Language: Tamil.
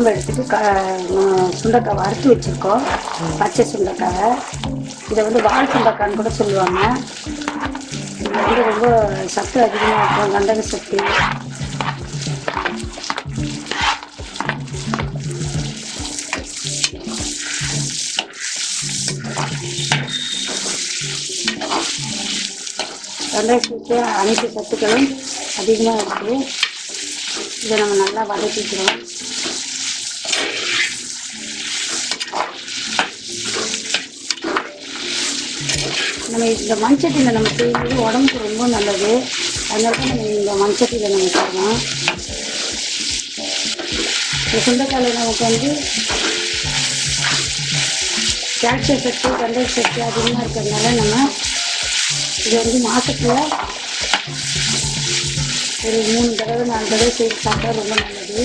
காம்பை எடுத்துட்டு சுண்டைக்காய் வறுத்து வச்சுருக்கோம். பச்சை சுண்டைக்காவை இதை வந்து வால் சுண்டைக்கான்னு கூட சொல்லுவாங்க. இது வந்து ரொம்ப சத்து அதிகமாக இருக்கும், கந்தக சக்தி. வெங்காயத்துக்கு அனைத்து சத்துக்களும் அதிகமாக இருக்குது. இதை நம்ம நல்லா வதக்கிக்கிறோம். நம்ம இந்த மண்சட்டியில் நம்ம செய்யும்போது உடம்புக்கு ரொம்ப நல்லது. அதனால தான் நம்ம இந்த மண்சட்டியில் நம்ம செய்யணும். இந்த சுண்டைக்காயில் நமக்கு வந்து கால்சியம் சத்து, கந்தக சத்து அதிகமாக இருக்கிறதுனால நம்ம இது வந்து மாதத்தில் ஒரு 3 தடவை 4 தடவை செய்து சாப்பிட்டா ரொம்ப நல்லது.